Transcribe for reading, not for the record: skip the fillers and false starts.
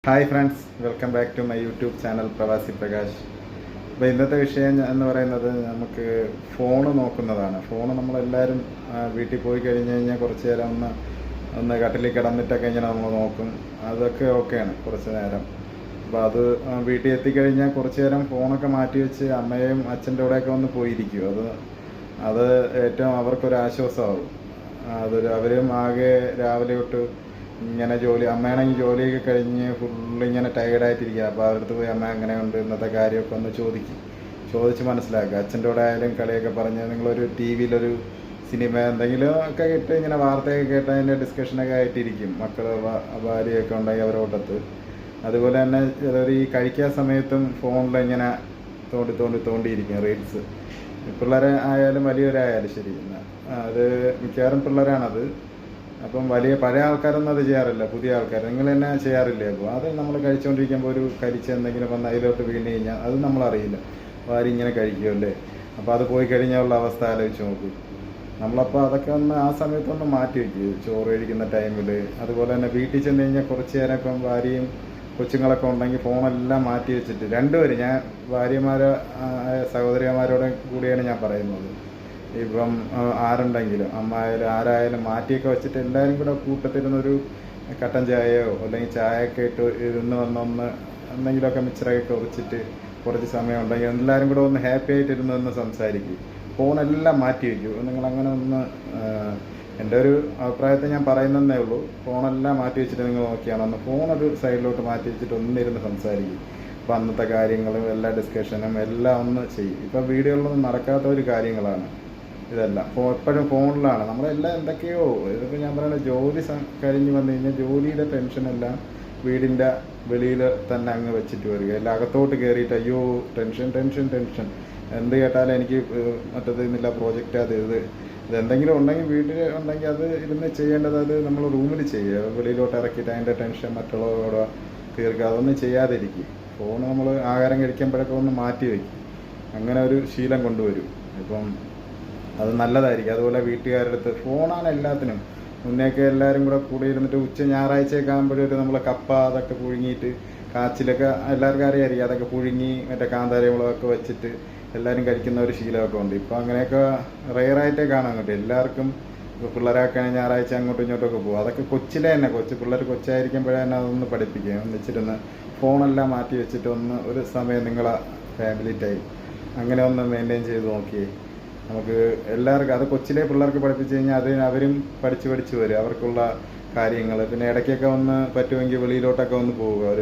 Hi friends, welcome back to my YouTube channel Pravasi Prakash. അപ്പോൾ ഇന്നത്തെ വിഷയം എന്ന് പറയുന്നത് നമുക്ക് ഫോണ് നോക്കുന്നതാണ്. ഫോണ് നമ്മളെല്ലാവരും വീട്ടിൽ പോയി കഴിഞ്ഞ് കഴിഞ്ഞാൽ കുറച്ച് നേരം ഒന്ന് കട്ടിലിൽ കിടന്നിട്ടൊക്കെ ഇങ്ങനെ നമ്മൾ നോക്കും. അതൊക്കെ ഓക്കെയാണ് കുറച്ച് നേരം. അപ്പോൾ അത് വീട്ടിൽ എത്തിക്കഴിഞ്ഞാൽ കുറച്ച് നേരം ഫോണൊക്കെ മാറ്റി വെച്ച് അമ്മയും അച്ഛൻ്റെ കൂടെയൊക്കെ ഒന്ന് പോയിരിക്കും. അത് ഏറ്റവും അവർക്കൊരു ആശ്വാസമാകും. അവരും ആകെ രാവിലെ തൊട്ട് ഇങ്ങനെ അമ്മയാണെങ്കിൽ ജോലിയൊക്കെ കഴിഞ്ഞ് ഫുള്ളിങ്ങനെ ടയേർഡായിട്ടിരിക്കുക. അപ്പോൾ അവരുടെ അടുത്ത് പോയി അമ്മ എങ്ങനെയുണ്ട് ഇന്നത്തെ കാര്യമൊക്കെ ഒന്ന് ചോദിച്ച് മനസ്സിലാക്കുക. അച്ഛൻ്റെ കൂടെ ആയാലും കളിയൊക്കെ പറഞ്ഞ് നിങ്ങളൊരു ടി വിയിലൊരു സിനിമ എന്തെങ്കിലും ഒക്കെ ഇട്ട് ഇങ്ങനെ വാർത്തയൊക്കെ കേട്ട് അതിൻ്റെ ഡിസ്കഷനൊക്കെ ആയിട്ടിരിക്കും. ഭാര്യയൊക്കെ ഉണ്ടെങ്കിൽ അവരോട്ടത്ത്. അതുപോലെ തന്നെ ചിലർ ഈ കഴിക്കാൻ സമയത്തും ഫോണിലിങ്ങനെ തോണ്ടിയിരിക്കും റീൽസ്. പിള്ളേരെ ആയാലും വലിയവരായാലും ശരി. അത് മിക്കവാറും പിള്ളേരാണത്. അപ്പം പഴയ ആൾക്കാരൊന്നും അത് ചെയ്യാറില്ല, പുതിയ ആൾക്കാർ. നിങ്ങൾ തന്നെ ചെയ്യാറില്ലേ? അപ്പോൾ അത് നമ്മൾ കഴിച്ചുകൊണ്ടിരിക്കുമ്പോൾ ഒരു കരിച്ച് എന്തെങ്കിലും വന്ന് അതിലോട്ട് വീണ് കഴിഞ്ഞാൽ അത് നമ്മളറിയില്ല. വാരി ഇങ്ങനെ കഴിക്കുമല്ലേ. അപ്പോൾ അത് പോയി കഴിഞ്ഞാലുള്ള അവസ്ഥ ആലോചിച്ച് നോക്കും. നമ്മളപ്പോൾ അതൊക്കെ ആ സമയത്തൊന്ന് മാറ്റി വയ്ക്കും, ചോറ് കഴിക്കുന്ന ടൈമിൽ. അതുപോലെ തന്നെ വീട്ടിൽ ചെന്ന് കഴിഞ്ഞാൽ കുറച്ച് നേരം ഇപ്പം ഭാര്യയും കൊച്ചുങ്ങളൊക്കെ ഉണ്ടെങ്കിൽ ഫോണെല്ലാം മാറ്റി വെച്ചിട്ട് രണ്ടുപേരും, ഞാൻ ഭാര്യമാരോ സഹോദരിമാരോടും കൂടിയാണ് ഞാൻ പറയുന്നത്. ഇപ്പം ആരുണ്ടെങ്കിലും അമ്മ ആയാലും ആരായാലും മാറ്റിയൊക്കെ വെച്ചിട്ട് എല്ലാവരും കൂടെ കൂട്ടത്തിരുന്നൊരു കട്ടൻ ചായയോ അല്ലെങ്കിൽ ചായയൊക്കെ ഇട്ട് വന്നൊന്ന് എന്തെങ്കിലുമൊക്കെ മിച്ചറൊക്കെ കുറച്ചിട്ട് കുറച്ച് സമയം ഉണ്ടെങ്കിൽ എല്ലാവരും കൂടെ ഒന്ന് ഹാപ്പി ആയിട്ടിരുന്ന് സംസാരിക്കും. ഫോണെല്ലാം മാറ്റി വയ്ക്കും. നിങ്ങളങ്ങനെ എൻ്റെ ഒരു അഭിപ്രായത്തെ ഞാൻ പറയുന്നതേ ഉള്ളൂ. ഫോണെല്ലാം മാറ്റി വെച്ചിട്ട് നിങ്ങൾ നോക്കിയാണോ ഫോണൊരു സൈഡിലോട്ട് മാറ്റി വെച്ചിട്ട് ഒന്നിരുന്ന് സംസാരിക്കും. അപ്പോൾ അന്നത്തെ കാര്യങ്ങളും എല്ലാ ഡിസ്കഷനും എല്ലാം ഒന്ന് ചെയ്യും. ഇപ്പോൾ വീടുകളിലൊന്നും നടക്കാത്ത ഒരു കാര്യങ്ങളാണ് ഇതെല്ലാം. എപ്പോഴും ഫോണിലാണ് നമ്മളെല്ലാം. എന്തൊക്കെയോ ഇതിപ്പോൾ ഞാൻ പറയുന്നത്, ജോലി കഴിഞ്ഞ് വന്നു കഴിഞ്ഞാൽ ജോലിയുടെ ടെൻഷനെല്ലാം വീടിൻ്റെ വെളിയിൽ തന്നെ അങ്ങ് വെച്ചിട്ട് വരിക. എല്ലാം അകത്തോട്ട് കയറിയിട്ട് അയ്യോ ടെൻഷൻ എന്ത് കേട്ടാലും എനിക്ക് മറ്റത് ഇന്നില്ല, പ്രോജക്റ്റ് ഇതെന്തെങ്കിലും ഉണ്ടെങ്കിൽ വീട്ടിൽ ഉണ്ടെങ്കിൽ അത് ഇരുന്ന് ചെയ്യേണ്ടത് അത് നമ്മൾ റൂമിൽ ചെയ്യുക. വെളിയിലോട്ട് ഇറക്കിയിട്ട് അതിൻ്റെ ടെൻഷൻ മറ്റുള്ളവരോട് തീർക്കുക. അതൊന്നും ചെയ്യാതിരിക്കും. ഫോൺ നമ്മൾ ആഹാരം കഴിക്കുമ്പോഴൊക്കെ ഒന്ന് മാറ്റി വയ്ക്കും. അങ്ങനെ ഒരു ശീലം കൊണ്ടുവരും. ഇപ്പം അത് നല്ലതായിരിക്കും. അതുപോലെ വീട്ടുകാരുടെ അടുത്ത് ഫോണാണ് എല്ലാത്തിനും. മുന്നേയൊക്കെ എല്ലാവരും കൂടെ ഇരുന്നിട്ട് ഞായറാഴ്ചയൊക്കെ ആകുമ്പോഴൊരു നമ്മൾ കപ്പ അതൊക്കെ പുഴുങ്ങിയിട്ട് കാച്ചിലൊക്കെ എല്ലാവർക്കും അറിയാമായിരിക്കും. അതൊക്കെ പുഴുങ്ങി മറ്റേ കാന്താരിമുളകൊക്കെ വെച്ചിട്ട് എല്ലാവരും കഴിക്കുന്ന ഒരു ശീലമൊക്കെ ഉണ്ട്. ഇപ്പോൾ അങ്ങനെയൊക്കെ റെയറായിട്ടേ കാണാൻ കിട്ടും. എല്ലാവർക്കും ഇപ്പോൾ പിള്ളേരൊക്കെ ഞായറാഴ്ച അങ്ങോട്ടും ഇങ്ങോട്ടൊക്കെ പോകും. അതൊക്കെ കൊച്ചിലെ തന്നെ പിള്ളേർ കൊച്ചായിരിക്കുമ്പോഴേ തന്നെ അതൊന്ന് പഠിപ്പിക്കുക. ഒന്നിച്ചിരുന്ന് ഫോണെല്ലാം മാറ്റി വെച്ചിട്ട് ഒരു സമയം നിങ്ങളെ ഫാമിലി ടൈം അങ്ങനെ ഒന്ന് മെയിൻറ്റെയിൻ ചെയ്ത് നോക്കിയേ. നമുക്ക് എല്ലാവർക്കും അത് കൊച്ചിലെ പിള്ളേർക്ക് പഠിപ്പിച്ചു കഴിഞ്ഞാൽ അവരും പഠിച്ച് വരും അവർക്കുള്ള കാര്യങ്ങൾ. പിന്നെ ഇടയ്ക്കൊക്കെ പറ്റുമെങ്കിൽ വെളിയിലോട്ടൊക്കെ പോവുക.